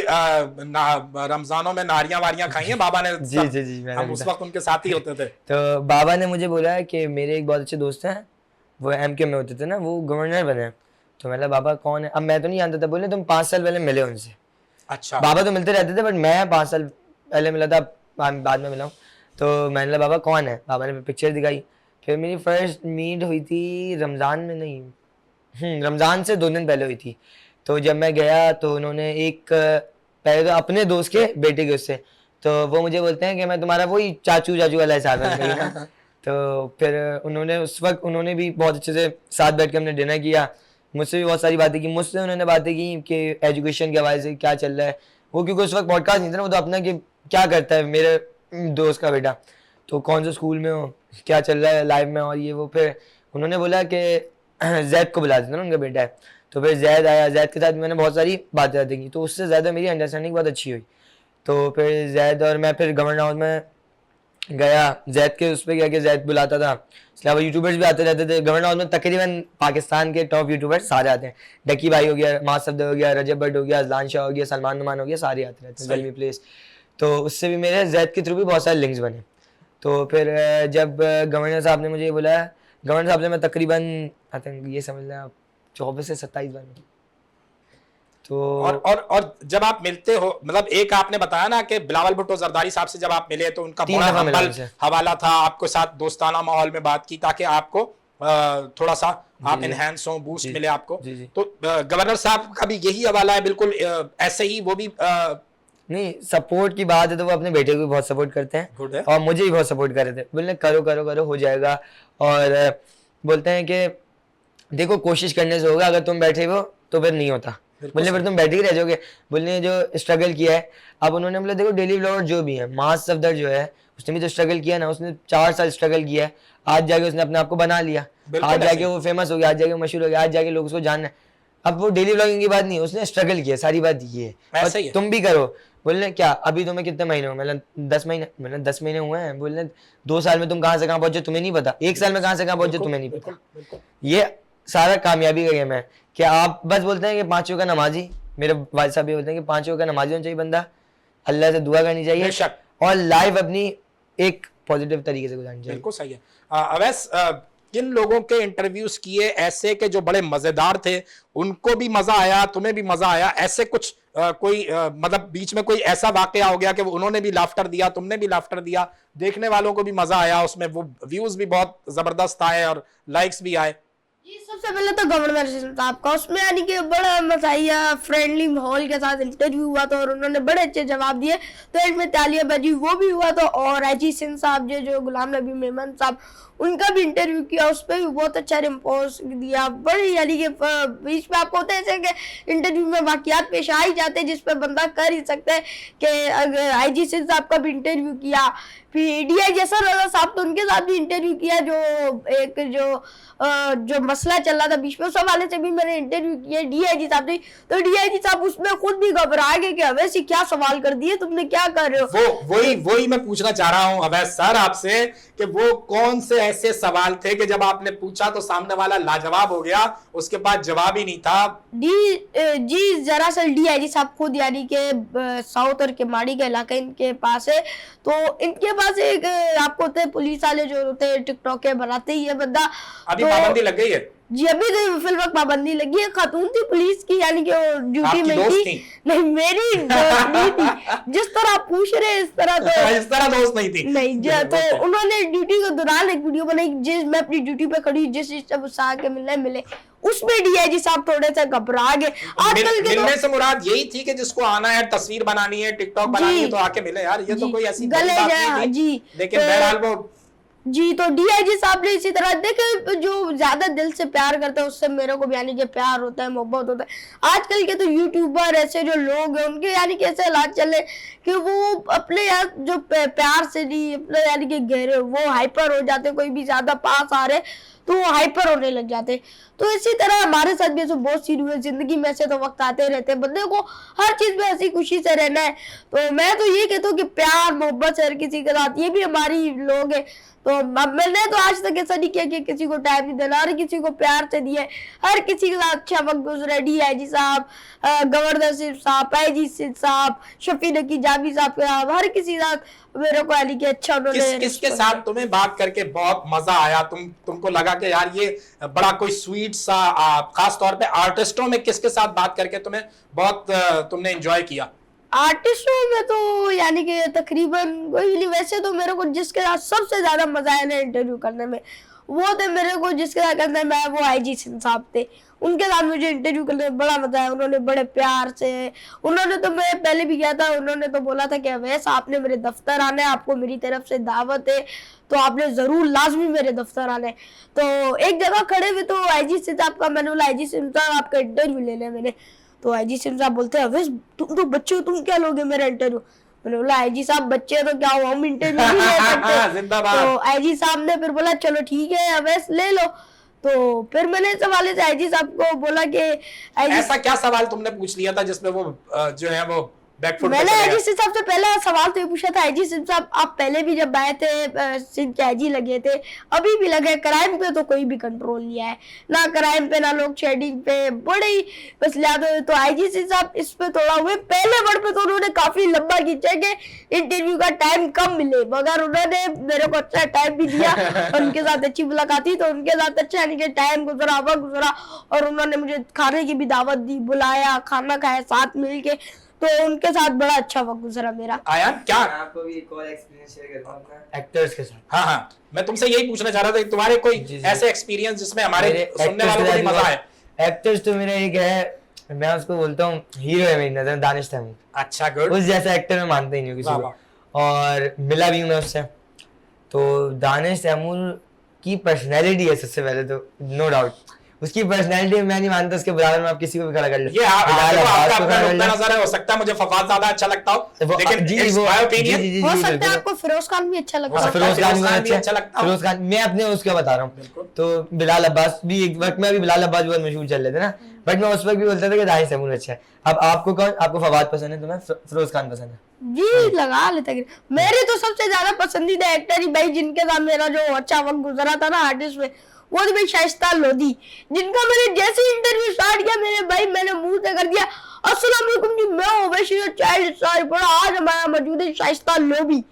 रमजानों में नारियां वारियां खाई हैं बाबा ने।
जी जी जी,
हम उस वक्त उनके साथ ही होते थे।
तो बाबा ने मुझे बोला है कि मेरे एक बहुत अच्छे दोस्त हैं, वो MK में होते थे ना, वो गवर्नर बने हैं। तो मैंने बाबा कौन है? अब मैं तो नहीं जानता था। बोले तुम 5 साल पहले मिले उनसे।
अच्छा।
बाबा तो मिलते रहते थे बट मैं 5 साल पहले मिला था, बाद में मिला हूँ। तो मैंने बाबा कौन है? बाबा ने पिक्चर दिखाई। फिर मेरी फर्स्ट मीट हुई थी रमज़ान में, नहीं रमज़ान से 2 दिन पहले हुई थी। तो जब मैं गया तो उन्होंने पहले तो अपने दोस्त के बेटे के उससे, तो वो मुझे बोलते हैं कि मैं तुम्हारा वही चाचू वाला हिसाब है। तो फिर उन्होंने उस वक्त उन्होंने भी बहुत अच्छे से साथ बैठ के हमने डिनर किया, मुझसे भी बहुत सारी बातें की। मुझसे उन्होंने बातें की कि एजुकेशन के हवाले से क्या चल रहा है, वो क्योंकि उस वक्त पॉडकास्ट नहीं था ना, वो तो अपना कि क्या करता है मेरे दोस्त का बेटा, तो कौन से स्कूल में हो, क्या चल रहा है लाइफ में, और ये वो। फिर उन्होंने बोला कि जैद को बुला देना ना, उनका बेटा है। तो फिर जैद आया, जैद के साथ मैंने बहुत सारी बातें की, तो उससे ज़्यादा मेरी अंडरस्टैंडिंग बहुत अच्छी हुई। तो फिर जैद और मैं फिर गवर्नर हाउस में गया, जैद के उस पर गया कि जैद बुलाता था। इसके अलावा यूट्यूबर्स भी आते रहते थे गवर्नर हाउस में, तकरीबन पाकिस्तान के टॉप यूट्यूबर्स सारे आते हैं। डकी भाई हो गया, मास सफदर हो गया, रजब भट्ट हो गया, अजलान शाह हो गया, सलमान नुमान हो गया, सारे आते रहते हैं जलमी प्लेस। तो उससे भी मेरे जैद के थ्रू भी बहुत सारे लिंक्स बने। तो फिर जब गवर्नर साहब ने मुझे बुलाया, गवर्नर साहब से मैं तकरीबन आई थिंक ये समझ लें आप 24 से 27 बार। तो
और जब आप मिलते हो, मतलब एक आपने बताया ना कि बिलावल भुट्टो जरदारी साहब से जब आप मिले तो उनका बड़ा हम्बल हवाला था, आपके साथ दोस्ताना माहौल में बात की ताकि आपको थोड़ा सा आप इनहैंस हो, बूस्ट मिले आपको।
जी, जी।
तो गवर्नर साहब का भी यही हवाला है, बिल्कुल ऐसे ही वो भी
नहीं, सपोर्ट की बात है तो वो अपने बेटे को भी बहुत सपोर्ट करते हैं।
गुड है।
और मुझे भी बहुत सपोर्ट कर रहे थे, बोले करो करो करो हो जाएगा। और बोलते हैं कि देखो कोशिश करने से होगा, अगर तुम बैठे हो तो फिर नहीं होता। बोले फिर तुम बैठे ही रह जाओगे। बोलने जो स्ट्रगल किया है, अब उन्होंने बोला देखो डेली व्लॉगर जो भी है, मास सफदर जो है उसने भी तो स्ट्रगल किया ना, उसने 4 साल स्ट्रगल किया है, आज जाके उसने अपने आप को बना लिया, आज जाके वो फेमस हो गया, आज जाके मशहूर हो गया, आज जाके लोग उसको जानना है। अब वो डेली व्लॉगिंग की बात नहीं है, उसने स्ट्रगल किया, सारी बात ये है। और तुम भी करो। बोलने क्या अभी तुम्हें कितने महीने हो? मैंने 10 महीने, मैंने 10 महीने हुए हैं। बोलने 2 साल में तुम कहाँ से कहाँ पहुंचे तुम्हें नहीं पता, 1 साल में कहाँ से कहाँ पहुंचे तुम्हें नहीं पता। ये सारा कामयाबी का गेम है कि आप बस बोलते हैं कि 5 वक्त का नमाजी, मेरे भाई साहब ये बोलते हैं कि 5 वक्त का नमाजी होना चाहिए बंदा, अल्लाह से दुआ करनी चाहिए और लाइफ अपनी एक पॉजिटिव तरीके से गुजारनी चाहिए।
बिल्कुल सही है। अवैस किन लोगों के इंटरव्यूज किए ऐसे के जो बड़े मजेदार थे, उनको भी मजा आया, तुम्हें भी मजा आया, ऐसे कुछ कोई मतलब बीच में कोई ऐसा वाकया हो गया कि उन्होंने भी लाफ्टर दिया, तुमने भी लाफ्टर दिया, देखने वालों को भी मजा आया, उसमें वो व्यूज भी बहुत जबरदस्त आए और लाइक्स भी आए?
जी, सबसे पहले तो गवर्नर साहब का, उसमें यानी कि बड़ा मजा आया, फ्रेंडली माहौल के साथ इंटरव्यू हुआ था और उन्होंने बड़े अच्छे जवाब दिए, तो इसमें तालियाबाजी वो भी हुआ था। और IG सिंह साहब जो गुलाम नबी मेमन साहब, उनका भी इंटरव्यू किया, उस पर भी बहुत अच्छा रिस्पॉन्स दिया। बड़ी यानी कि बीच में आपको होता है ऐसे कि इंटरव्यू में वाकयात पेश आ ही जाते हैं जिस पर बंदा कर ही सकता है कि अगर IG सिंह साहब का भी इंटरव्यू किया, फिर DI जैसा रजा साहब तो उनके साथ भी इंटरव्यू किया, जो मसला चल रहा था बीच में, उस हवाले से भी मैंने इंटरव्यू किया DIG साहब से। तो DIG साहब उसमें खुद भी घबरा गए कि अवैस क्या सवाल कर दिए तुमने, क्या कर रहे हो।
वही मैं पूछना चाह रहा हूं अवैस सर आपसे कि वो कौन से ऐसे सवाल थे कि जब आपने पूछा तो सामने वाला लाजवाब हो गया, उसके पास जवाब ही नहीं था?
जी दरअसल DIG साहब खुद यानी कि साउथ और केमाड़ी का इलाका इनके पास है, तो इनके पास एक आपको होते हैं पुलिस वाले जो होते हैं टिकटॉक के बनाते ही है बंदा।
अभी पाबंदी लग गई है
जी, अभी तो फिल वक्त पाबंदी लगी है। खातून थी पुलिस की यानी कि ड्यूटी में थी। नहीं, मेरी दोस्त नहीं थी। जिस तरह आप पूछ रहे हैं इस तरह
दोस्त नहीं थी।
नहीं, तो उन्होंने ड्यूटी के दौरान एक वीडियो बनाई, जिस मैं अपनी ड्यूटी पे खड़ी जिस के मिले उसमें DIG साहब थोड़े से घबरा गए। आजकल के
मिलने से मुराद यही थी कि जिसको आना है, तस्वीर बनानी है, टिकटॉक बनानी है तो आके मिले यार, ये तो कोई ऐसी बात नहीं थी।
जी,
लेकिन बहरहाल वो
जी, तो DIG साहब ने इसी तरह देखे, जो ज्यादा दिल से प्यार करते हैं उससे मेरे को भी यानी कि प्यार होता है, मोहब्बत होता है। आजकल के तो यूट्यूबर ऐसे जो लोग हैं उनके यानी कि ऐसे हालात चले कि वो अपने यार जो प्यार से नहीं अपने यानी कि गहरे वो हाइपर हो जाते, कोई भी ज्यादा पास आ रहे तो वो हाइपर होने लग जाते। तो इसी तरह हमारे साथ भी ऐसे बहुत सी हुए जिंदगी में, ऐसे तो वक्त आते रहते हैं, बंदे को हर चीज में हंसी खुशी से रहना है। तो मैं तो ये कहता हूँ कि प्यार मोहब्बत से हर किसी के साथ, ये भी हमारी लोग है। तो मैंने तो आज तक ऐसा नहीं किया कि किसी को टाइम नहीं देना, हर किसी को प्यार से दिए, हर किसी के साथ अच्छा वक्त गुजरा। DIG साहब, गवर्नर साहब, IG सिंह साहब, शफी नकी जावी साहब, हर किसी के साथ मेरे को यानी कि अच्छा उन्होंने।
किसके साथ तुम्हें बात करके बहुत मजा आया? तुमको लगा कि यार ये बड़ा कोई स्वीट सा, खास तौर पे आर्टिस्टों में किसके साथ बात करके तुम्हें बहुत तुमने एंजॉय किया?
आर्टिस्टों में तो यानी कि तकरीबन कोई नहीं, वैसे तो मेरे को जिसके साथ सबसे ज्यादा मजा आया ना इंटरव्यू करने में वो थे, मेरे को जिसके साथ करने में वो IG सिंह साहब थे। उनके साथ मुझे इंटरव्यू करने में बड़ा मजा आया। उन्होंने बड़े प्यार से, उन्होंने तो मैं पहले भी किया था, उन्होंने तो बोला था कि अवैस आपने मेरे दफ्तर आना है, आपको मेरी तरफ से दावत है, तो आपने जरूर लाजमी मेरे दफ्तर आना है। तो एक जगह खड़े हुए तो IG सिंह साहब का मैंने बोला IG सिंह साहब आपका इंटरव्यू लेना है मैंने। तो IG सिंह साहब बोलते हैं अवैस तुम तो बच्चे हो, तुम क्या लोगे मेरा इंटरव्यू? मैंने बोला IG साहब बच्चे तो क्या हुआ, हम इंटरव्यू नहीं ले सकते। तो IG साहब ने फिर बोला चलो ठीक है अवैस ले लो। तो फिर मैंने इस हवाले से IG साहब को बोला कि
ऐसा क्या सवाल तुमने पूछ लिया था जिसमें वो जो है वो बैकफुट?
मैंने IG सिंह साहब से पहला सवाल तो ये पूछा था, IG सिंह साहब आप पहले भी जब आए थे सिंध के IG लगे थे, अभी भी लगे, क्राइम पे तो कोई भी कंट्रोल नहीं है, ना क्राइम पे ना लोड शेडिंग पे, बड़े ही मसलियात हुए। तो IG सिंह साहब इस पे थोड़ा हुए, पहले वर्ड पे तो उन्होंने काफी लंबा खींचा कि इंटरव्यू का टाइम कम मिले, मगर उन्होंने मेरे को अच्छा टाइम भी दिया और उनके साथ अच्छी मुलाकात थी, तो उनके साथ अच्छा यानी कि टाइम गुजरा, वक्त गुजरा, और उन्होंने मुझे खाने की भी दावत दी, बुलाया, खाना खाया साथ मिल के, तो उनके साथ बड़ा अच्छा वक्त गुजरा मेरा।
आयान क्या
आपको भी एक और एक्सपीरियंस शेयर करता हूं अपना एक्टर्स के साथ।
हाँ हाँ, मैं तुमसे यही पूछना चाह रहा था कि तुम्हारे कोई ऐसे एक्सपीरियंस जिसमें हमारे सुनने वालों को भी मजा आए।
एक्टर्स तो मेरा एक है, मैं उसको बोलता हूँ हीरो है मेरी नजर, दानिश तैमूर।
अच्छा, गुड।
उस जैसा एक्टर मैं मानता ही नहीं हूँ किसी को, और मिला भी हूँ मैं उससे। तो दानिश तैमूर की पर्सनैलिटी है सबसे पहले तो, नो डाउट उसकी पर्सनैलिटी मैं नहीं मानता उसके बराबर में आप किसी को भी खड़ा कर लो।
ये आपका अपना नुक्ता नजर है, हो सकता है मुझे फवाद ज्यादा अच्छा लगता हो, लेकिन इट्स माय ओपिनियन।
हो सकता है आपको फिरोज खान भी अच्छा लगता है।
फिरोज खान भी अच्छा लगता है। फिरोज खान मैं अपने उसका बता रहा हूँ। तो बिलाल अब्बास भी एक वक्त में, अभी बिलाल अब्बास बहुत मशहूर चल रहे थे ना, बट मैं उस वक्त भी बोलता था कि दानिश तैमूर अच्छा है। अब आपको कौन, आपको फवाद पसंद है, तुम्हें फिरोज खान पसंद है?
जी लगा लेते हैं। मेरे तो सबसे ज्यादा पसंदीदा एक्टर ही भाई जिनके साथ मेरा जो अच्छा वक्त गुजरा था ना आर्टिस्ट में, वो तो भाई शाइस्ता लोधी, जिनका मैंने जैसे इंटरव्यू स्टार्ट किया मैंने मुंह से कर दिया अस्सलाम वालेकुम जी, मैं ओवैसी चाइल्ड स्टार पर आज हमारा मौजूद है शाइस्ता लोधी।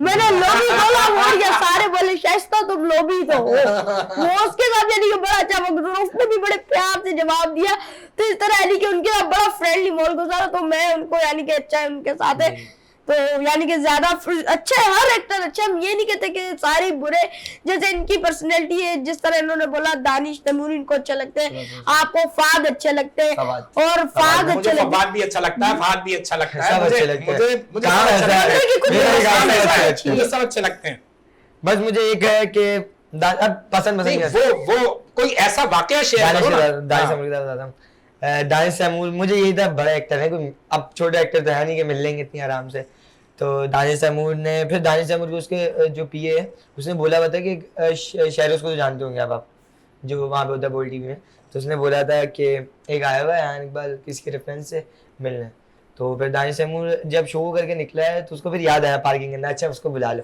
मैंने लोधी बोला और क्या सारे बोले शाइस्ता तुम लोधी तो हो। वो उसके साथ यानी कि बड़ा अच्छा वक्त गुजरा, उसने भी बड़े प्यार से जवाब दिया। तो इस तरह यानी कि उनके साथ बड़ा फ्रेंडली माहौल गुजारा, तो मैं उनको यानी कि अच्छा है उनके साथ है, तो यानी कि ज्यादा अच्छा है। हर एक्टर अच्छा, हम ये नहीं कहते कि सारे बुरे, जैसे इनकी पर्सनैलिटी है, जिस तरह इन्होंने बोला दानिश तैमूर इनको अच्छे लगते हैं, आपको फाद अच्छे लगते हैं, और फाद अच्छे लगते हैं,
फाद भी अच्छा लगता है, फाद भी अच्छा लगता है,
मुझे
सब अच्छे लगते हैं।
बस मुझे एक है कि पसंद
वो कोई ऐसा वाकया शेयर करो ना।
दानिश तैमूर मुझे यही था, बड़ा एक्टर है, कोई अब छोटे एक्टर तो है नहीं कि मिल लेंगे इतनी आराम से। तो दानिश तैमूर ने, फिर दानिश तैमूर को उसके जो पीए है उसने बोला हुआ था कि शहरोज को तो जानते होंगे आप जो वहाँ पे होता है बोल टीवी में, तो उसने बोला था कि एक आया हुआ है इकबाल किसके रेफरेंस से मिलने। तो फिर दानिश तैमूर जब शो करके निकला है तो उसको फिर याद आया पार्किंग के अंदर, अच्छा उसको बुला लो।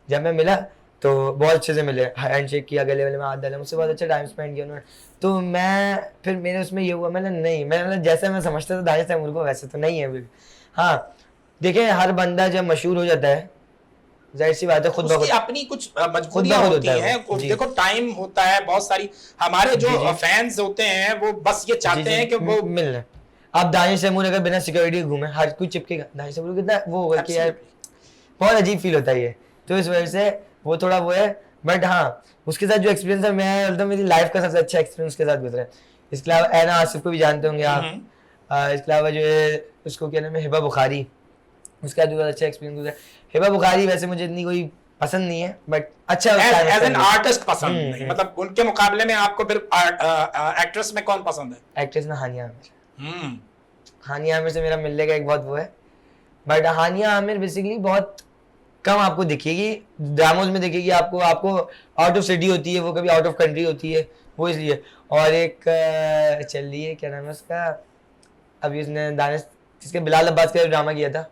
जब मैं मिला तो बहुत अच्छे से मिले, हैंड शेक किया, गले वाले में हाथ डाला, मुझसे बहुत अच्छा टाइम स्पेंड किया उन्होंने। तो मैं फिर मेरे उसमें ये हुआ, मैंने जैसे मैं समझता था दानिश तैमूर को वैसे तो नहीं है अभी। हाँ देखिए, हर बंदा जब मशहूर हो जाता है जाहिर सी बात है खुद ब खुद
अपनी कुछ मजबूरियां होती हैं। देखो टाइम होता है, बहुत सारी हमारे जो फैंस होते हैं वो बस ये चाहते हैं कि वो
मिलना। अब दानिश तैमूर अगर बिना सिक्योरिटी घूमे हर कोई चिपकेगा, दानिश तैमूर कितना वो होगा कि यार बहुत अजीब फील होता है ये, तो इस वजह से वो थोड़ा वो है। बट हाँ उसके साथ जो एक्सपीरियंस है, मैं मतलब मेरी लाइफ का सबसे अच्छा एक्सपीरियंस के साथ गुजरा है। इसके अलावा ऐना आसिफ को भी जानते होंगे आप, इसके अलावा जो है उसको क्या नाम है, हिबा बुखारी, उसका भी बहुत अच्छा एक्सपीरियंस गुजरा। हिबा बुखारी वैसे मुझे इतनी कोई पसंद नहीं है, बट अच्छा
एज एन आर्टिस्ट पसंद नहीं, मतलब उनके मुकाबले में आपको फिर एक्ट्रेस में कौन पसंद है?
एक्ट्रेस में हानिया आमिर। हानिया आमिर से मेरा मिलने का एक बहुत वो है, बट हानिया आमिर बेसिकली बहुत कम आपको दिखेगी, ड्रामोज में दिखेगी आपको आउट ऑफ सिटी होती है वो, कभी आउट ऑफ कंट्री होती है वो, इसलिए। और एक चल रही है क्या नाम है उसका, अभी उसने दानिश जिसके बिलाल अब्बास का ड्रामा किया था।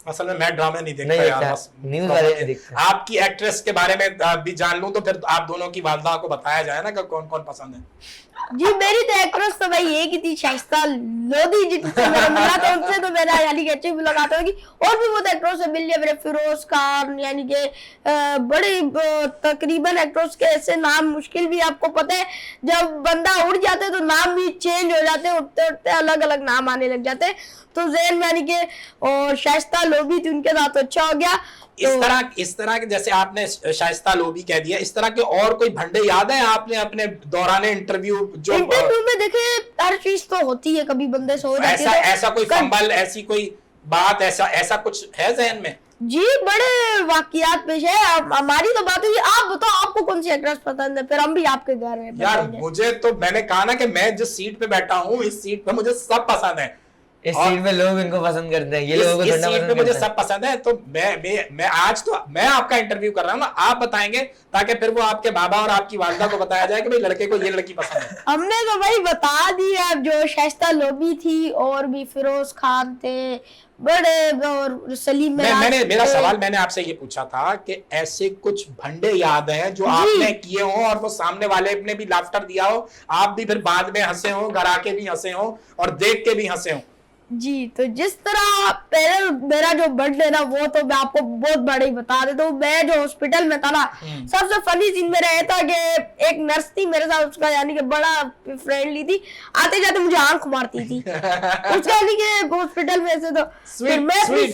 असल में मैं ड्रामा नहीं देखता यार, बस
न्यूज़ वाले नहीं देखते।
आपकी एक्ट्रेस के बारे में भी जान लूं तो फिर आप दोनों की वालदा को बताया जाए ना कि कौन कौन पसंद है।
जी मेरी तो एक्ट्रेस तो भाई एक ही थी, शाइस्ता लोधी, जिनसे मेरा मिला था उनसे तो मेरा यानी कि अच्छे भी लगाता है कि और भी बहुत एक्ट्रेस से मिल लिया मेरे, फिरोज खान, यानी कि बड़े तकरीबन एक्ट्रेस के ऐसे नाम मुश्किल भी, आपको पता है जब बंदा उड़ जाते तो नाम भी चेंज हो जाते, उठते उठते अलग अलग नाम आने लग जाते, तो जैन यानी कि और शाइस्ता लोधी थी, उनके साथ अच्छा हो गया।
इस तरह के जैसे आपने शाइस्ता लोधी कह दिया, इस तरह के और कोई भंडे याद है आपने अपने दौरान इंटरव्यू
में देखे? हर चीज तो होती है, कभी बंदे से हो जाती है,
ऐसा कोई फंबल, ऐसी कोई बात, ऐसा कुछ है ज़हन में?
जी बड़े वाकियात पेश है। हमारी तो बात हुई, आप बताओ आपको कौन सी एक्ट्रेस पसंद है, फिर हम भी आपके घर में।
यार मुझे तो, मैंने कहा ना कि मैं जिस सीट पे बैठा हूँ इस सीट पे मुझे सब पसंद है,
इस सीट पे लोग इनको पसंद करते हैं, ये लोगों को
इस सीट पे मुझे सब पसंद है। तो मैं आज तो मैं आपका इंटरव्यू कर रहा हूँ ना, आप बताएंगे ताकि फिर वो आपके बाबा और आपकी वालिदा को बताया जाए कि भाई लड़के को ये लड़की पसंद है।
हमने तो भाई बता दिया, जो शाइस्ता लोधी थी और भी फिरोज खान थे बड़े, और सलीम
मेरा सवाल मैंने आपसे ये पूछा था कि ऐसे कुछ भंडे याद हैं जो आपने किए हो और वो सामने वाले ने भी लाफ्टर दिया हो, आप भी फिर बाद में हंसे हो, घर आके भी हंसे हो और देख के भी हंसे हो?
जी तो जिस तरह पहले मेरा जो बर्थडे ना, वो तो मैं आपको बहुत बड़ा ही बता देता हूँ। मैं जो हॉस्पिटल में था ना, सबसे फनी सीन मेरा ये था कि एक नर्स थी मेरे साथ, उसका यानी कि बड़ा फ्रेंडली थी, आते जाते मुझे आंख मारती थी उसका, यानी कि हॉस्पिटल में से तो मैं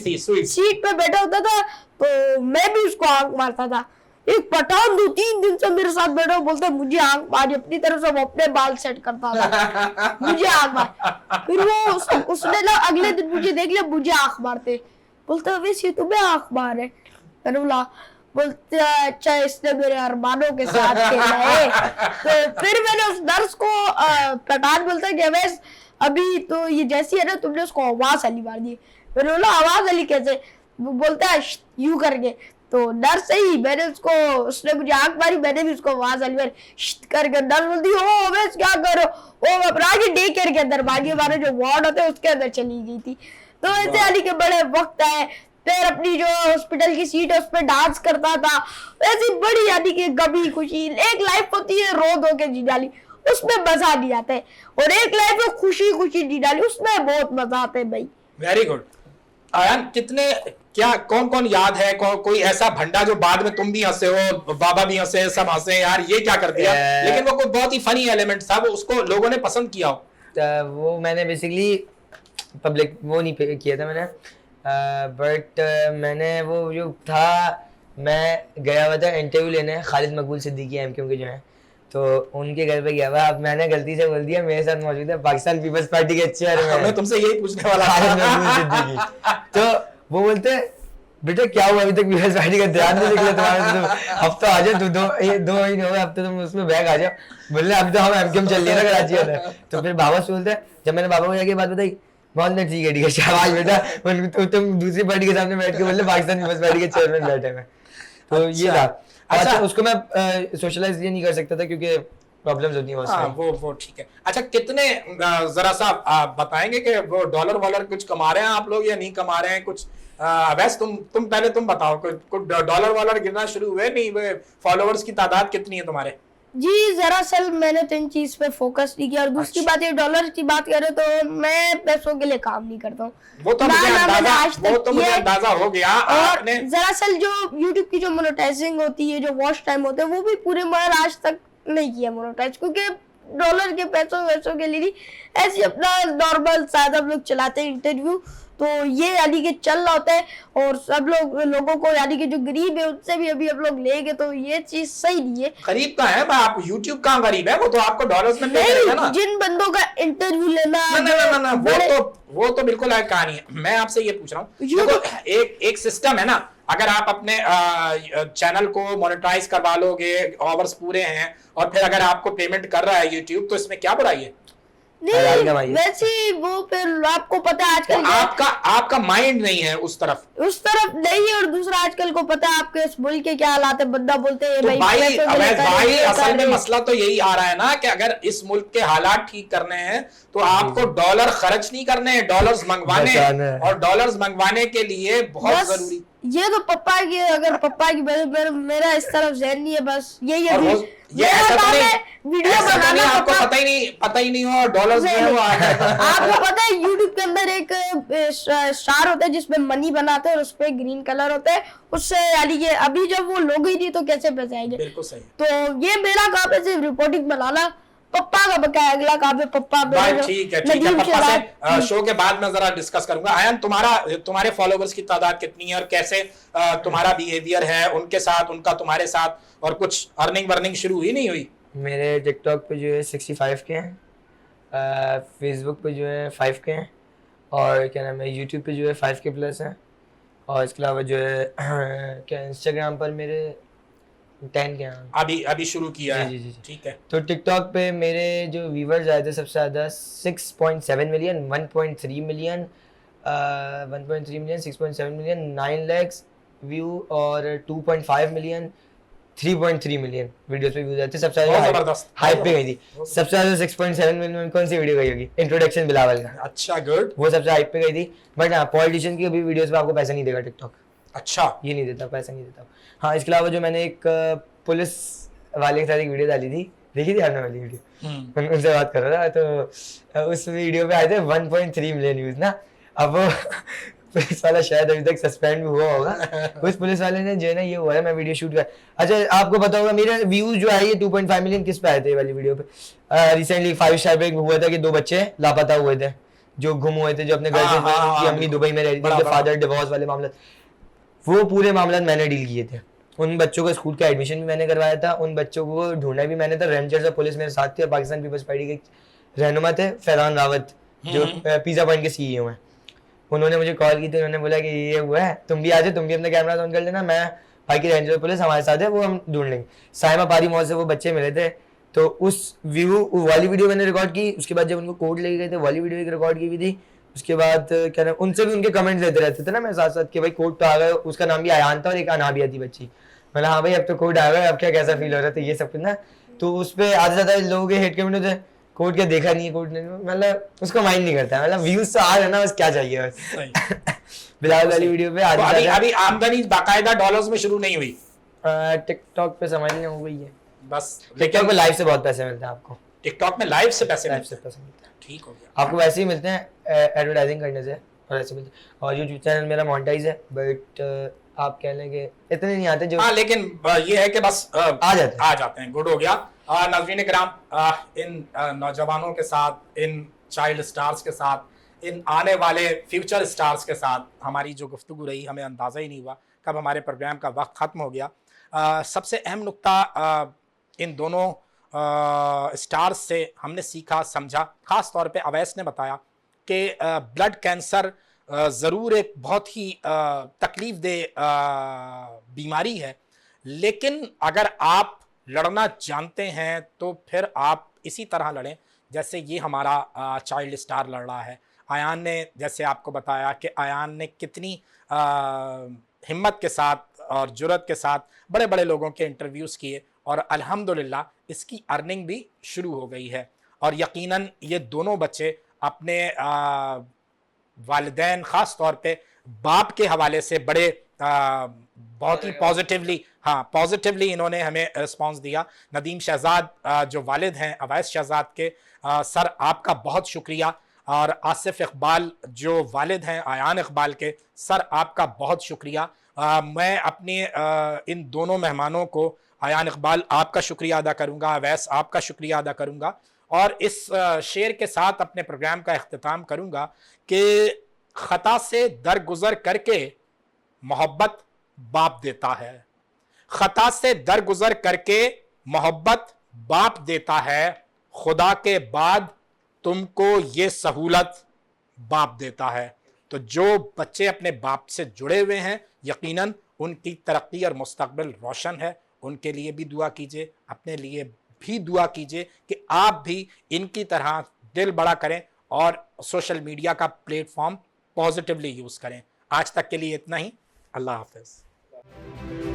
सीट पे बैठा होता था तो मैं भी उसको आंख मारता था। एक पठान 2-3 दिन से मेरे साथ बैठा बोलता है मुझे आंख मारी, अपनी तरफ से वो अपने बाल सेट करता था, मुझे आंख मार। फिर वो उसने ना अगले दिन मुझे देख लिया मुझे आंख मारते, बोलता वैसे तुम्हें आंख मार है। मैंने बोला, बोलते अच्छा इसने मेरे अरमानों के साथ खेला है। तो फिर मैंने उस नर्स को पठान बोलता है कि अवैस अभी तो ये जैसी है ना तुमने उसको आवाज अली मार दी। मैंने बोला आवाज अली कैसे? वो बोलता है यूं करके। तो नर्स से ही मैंने उसको, उसने मुझे आंख मारी, मैंने भी उसको आवाज अली मारी करके। नर्स बोलती ओ अवैस क्या करो, ओ अपना डे केयर के अंदर भागी, हमारे जो वार्ड होते हैं उसके अंदर चली गई थी। तो ऐसे अली के बड़े वक्त है। फिर अपनी जो हॉस्पिटल की सीट है उस पर डांस करता था। ऐसी बड़ी यानी कि कभी खुशी, एक लाइफ होती है रो धो के जी डाली, उसमें मजा नहीं आता है, और एक लाइफ में खुशी खुशी जी डाली, उसमें बहुत मजा आता है भाई।
Very good. आयान, कितने क्या कौन कौन याद है, कोई ऐसा भंडा जो बाद में तुम भी हंसे हो, बाबा भी हंसे, सब हंसे यार ये क्या कर दिया, लेकिन वो कोई बहुत ही फनी एलिमेंट था, वो उसको लोगों ने पसंद किया हो?
वो मैंने बेसिकली पब्लिक वो नहीं किया था मैंने, बट मैंने वो जो था, मैं गया हुआ था इंटरव्यू लेने खालिद मकबूल सिद्दीकी एमक्यूएम के जो हैं, तो उनके घर पे गया हुआ। अब मैंने गलती से बोल दिया मेरे साथ मौजूद है पाकिस्तान पीपल्स पार्टी के चेयरमैन,
मैं तुमसे यही पूछने वाला
था। तो वो बोलते बेटा क्या हुआ अभी तक पीपल्स पार्टी का ध्यान नहीं निकला तुम्हारे, तो अब तो आ जाओ, दो महीने हो गए, अब तो तुम उसमें बैग आ जाओ। बोले अभी तो हम एमक्यूएम चल रही है ना कराची वाला। तो फिर बाबा से बोलते, जब मैंने बाबा को जाके बात बताई, बोलते ठीक है शाबाश बेटा, तुम दूसरी पार्टी के सामने बैठ के बोले पाकिस्तान पीपल्स पार्टी के चेयरमैन बैठे हैं। तो ये था। अच्छा, उसको मैं सोशलाइज ये नहीं कर सकता था क्योंकि प्रॉब्लम्स होती हैं।
हाँ, वो ठीक है। अच्छा, कितने जरा सा बताएंगे कि वो डॉलर वॉलर कुछ कमा रहे हैं आप लोग या नहीं कमा रहे हैं कुछ? वैसे तुम पहले तुम बताओ, कुछ डॉलर वॉलर गिरना शुरू हुए नहीं? फॉलोअर्स की तादाद कितनी है तुम्हारे?
जी दरअसल मैंने तो इन चीज पे फोकस नहीं किया, और दूसरी बात ये डॉलर की बात करें तो मैं पैसों के लिए काम नहीं करता हूँ।
वो तो मुझे अंदाजा हो गया।
और दरअसल जो यूट्यूब की जो मोनेटाइजिंग होती है, जो वॉच टाइम होते हैं, वो भी पूरे मगर आज तक नहीं किया मोनेटाइज, क्योंकि डॉलर के पैसों वैसों के लिए ऐसे अपना नॉर्मल शायद हम लोग चलाते हैं इंटरव्यू, तो ये यानी कि चल रहा होता है, और सब लोगों को यानी कि जो गरीब है उनसे भी अभी हम लोग लेंगे, तो ये चीज सही नहीं है।
गरीब कहाँ है आप? YouTube कहाँ गरीब है? वो तो आपको डॉलर्स में पे करेगा ना।
जिन बंदों का इंटरव्यू लेना
ना, वो तो बिल्कुल अलग कहानी है। मैं आपसे ये पूछ रहा हूँ, एक सिस्टम है ना, अगर आप अपने चैनल को मोनेटाइज करवा लोगे, आवर्स पूरे हैं, और फिर अगर आपको पेमेंट कर रहा है YouTube, तो इसमें क्या बुराई है?
नहीं वैसे वो फिर आपको पता है आजकल
आपका माइंड नहीं है उस तरफ
नहीं है, और दूसरा आजकल को पता है आपके इस मुल्क के क्या हालात है, बंदा बोलते हैं
तो भाई असल में मसला तो यही आ रहा है ना कि अगर इस मुल्क के हालात ठीक करने हैं तो आपको डॉलर खर्च नहीं करने हैं, डॉलर्स मंगवाने हैं, और डॉलर्स मंगवाने के लिए बहुत जरूरी।
ये तो पप्पा की, अगर पप्पा की मेरा इस तरफ ज़हन नहीं है, बस यही है।
ये ऐसा तो नहीं, वीडियो बनाना आपको पता ही नहीं हो डॉलर्स में वो
आपको पता है YouTube के अंदर एक स्टार होता है जिसमें मनी बनाते हैं, और उसपे ग्रीन कलर होता है, उससे यानी कि अभी जब वो लोग ही नहीं तो कैसे पैसे आएंगे?
बिल्कुल सही।
तो ये मेरा काम है सिर्फ रिपोर्टिंग बनाना, पप्पा का बकाया अगला काम है। पप्पा
ठीक है पप्पा से शो के बाद में जरा डिस्कस करूंगा। आयन, तुम्हारे फॉलोवर्स की तादाद कितनी है, और कैसे तुम्हारा बिहेवियर है उनके साथ, उनका तुम्हारे साथ, और कुछ अर्निंग वर्निंग शुरू हुई नहीं हुई?
मेरे टिकटॉक पे जो है 65 के हैं, फेसबुक पे जो है 5 के हैं, और क्या नाम है यूट्यूब पे जो है 5 के प्लस हैं, और इसके अलावा जो है क्या इंस्टाग्राम पर मेरे 10 के हैं।
अभी शुरू किया है।
जी।
ठीक है।
तो टिकटॉक पे मेरे जो व्यूवर्स आए थे सबसे ज़्यादा 6.7 million, 1.3 million, 6.7 million, 9 lakhs view, और 2.5 मिलियन, 3.3 मिलियन वीडियोस पे व्यूज आते हैं। सबसे ज़्यादा हाइप पे गई थी। सबसे ज़्यादा 6.7 मिलियन कौन सी वीडियो गई होगी? इंट्रोडक्शन बिलावल का।
अच्छा, गुड।
वो सबसे हाइप पे गई थी। बट हाँ, पॉलिटिशियन की अभी वीडियोस पे आपको पैसा नहीं देगा टिकटॉक।
अच्छा,
ये नहीं देता, पैसा नहीं देता। हाँ, इसके अलावा जो मैंने एक पुलिस वाले के साथ एक वीडियो डाली थी, देखी थी आपने वाली वीडियो? उनसे बात कर रहा था, तो उस वीडियो पे आए थे 1.3 मिलियन व्यूज ना। अब वो पुलिस वाला शायद अभी तक सस्पेंड भी हुआ होगा। उस पुलिस वाले ने जो है ना, ये हुआ है, मैं वीडियो शूट कर। अच्छा, आपको पता होगा मेरे व्यूज जो आए ये 2.5 मिलियन किस पे आए थे वाली वीडियो पे? रिसेंटली 5 स्टार पे हुआ था कि 2 बच्चे लापता हुए थे, जो गुम हुए थे, जो अपने घर से, उनकी अम्मी दुबई में रह रही थी, फादर डिवोर्स वाले मामले, वो पूरे मामला मैंने डील किए थे। उन बच्चों को स्कूल का एडमिशन भी मैंने करवाया था, उन बच्चों को ढूंढा भी मैंने था। रेंजर्स और पुलिस मेरे साथ थे, और पाकिस्तान पीपल्स पार्टी के रहनुमा थे फैजान रावत, जो पिज़्ज़ा पॉइंट के CEO हैं। उन्होंने मुझे कॉल की थी, उन्होंने बोला कि ये हुआ है, तुम भी आ जाओ, तुम भी अपना कैमरा ऑन कर लेना, मैं बाकी रेंजर पुलिस हमारे साथ है, वो हम ढूंढ लेंगे। साइमा पारी मॉल से वो बच्चे मिले थे, तो उस वाली वीडियो मैंने रिकॉर्ड की। उसके बाद जब उनको कोर्ट लेके गए थे, वाली वीडियो एक रिकॉर्ड की हुई थी। उसके बाद क्या नाम, उनसे भी उनके कमेंट्स लेते रहते थे ना मैं साथ साथ कि भाई कोर्ट तो आ गए। उसका नाम भी आयान था और एक अनाबिया थी बच्ची। मतलब हाँ भाई अब तो कोर्ट आ गए, अब क्या कैसा फील हो रहा था ये सब कुछ ना। तो उस पर आधे ज़्यादा लोगों के हेट कमेंट होते, कोर्ट क्या देखा नहीं है, कोर्ट नहीं, मतलब उसको माइंड नहीं करता, मतलब व्यूज तो आ रहे ना, बस क्या चाहिए बस। बिलाल वाली वीडियो पे
तो अभी आमदनी बाकायदा डॉलर्स में शुरू नहीं हुई?
टिकटॉक पे समझ नहीं हो गई है
बस,
टिकटॉक पे लाइव से बहुत पैसे मिलते हैं आपको।
टिकटॉक में लाइव से पैसे
लाइव
मिलते
से
हैं?
पैसे मिलते हैं,
ठीक हो गया।
आपको वैसे ही मिलते हैं एडवर्टाइजिंग करने से, और ऐसे मिलते हैं। और यूट्यूब चैनल मेरा मोनेटाइज है, बट आप कह लें कि इतने नहीं आते जो,
हाँ, लेकिन ये है कि बस
आ जाते
हैं। गुड हो गया। नाज़रीन किराम, इन नौजवानों के साथ, इन चाइल्ड स्टार्स के साथ, इन आने वाले फ्यूचर स्टार्स के साथ हमारी जो गुफ्तगू रही, हमें अंदाज़ा ही नहीं हुआ कब हमारे प्रोग्राम का वक्त ख़त्म हो गया। सबसे अहम नुक्ता इन दोनों स्टार्स से हमने सीखा, समझा। ख़ास तौर पे अवैस ने बताया कि ब्लड कैंसर ज़रूर एक बहुत ही तकलीफ़ दे बीमारी है, लेकिन अगर आप लड़ना जानते हैं तो फिर आप इसी तरह लड़ें जैसे ये हमारा चाइल्ड स्टार लड़ रहा है। आयान ने जैसे आपको बताया कि आयान ने कितनी हिम्मत के साथ और जुर्रत के साथ बड़े बड़े लोगों के इंटरव्यूज़ किए, और अल्हम्दुलिल्लाह इसकी अर्निंग भी शुरू हो गई है। और यकीनन ये दोनों बच्चे अपने वालिदैन, ख़ास तौर पे बाप के हवाले से बड़े बहुत ही पॉजिटिवली इन्होंने हमें रिस्पांस दिया। नदीम शहजाद जो वालिद हैं अवैस शहजाद के, सर आपका बहुत शुक्रिया। और आसिफ इकबाल जो वालिद हैं आयान इकबाल के, सर आपका बहुत शुक्रिया। मैं अपने इन दोनों मेहमानों को, आयान इकबाल आपका शुक्रिया अदा करूँगा, अवैस आपका शुक्रिया अदा करूँगा, और इस शेर के साथ अपने प्रोग्राम का अख्तिताम करूँगा कि ख़ता से दरगुज़र करके मोहब्बत बाप देता है। ख़ता से दरगुज़र करके मोहब्बत बाप देता है, खुदा के बाद तुमको ये सहूलत बाप देता है। तो जो बच्चे अपने बाप से जुड़े हुए हैं, यकीनन उनकी तरक्की और मुस्तकबिल रोशन है। उनके लिए भी दुआ कीजिए, अपने लिए भी दुआ कीजिए कि आप भी इनकी तरह दिल बड़ा करें और सोशल मीडिया का प्लेटफॉर्म पॉजिटिवली यूज़ करें। आज तक के लिए इतना ही। अल्लाह हाफ़िज़।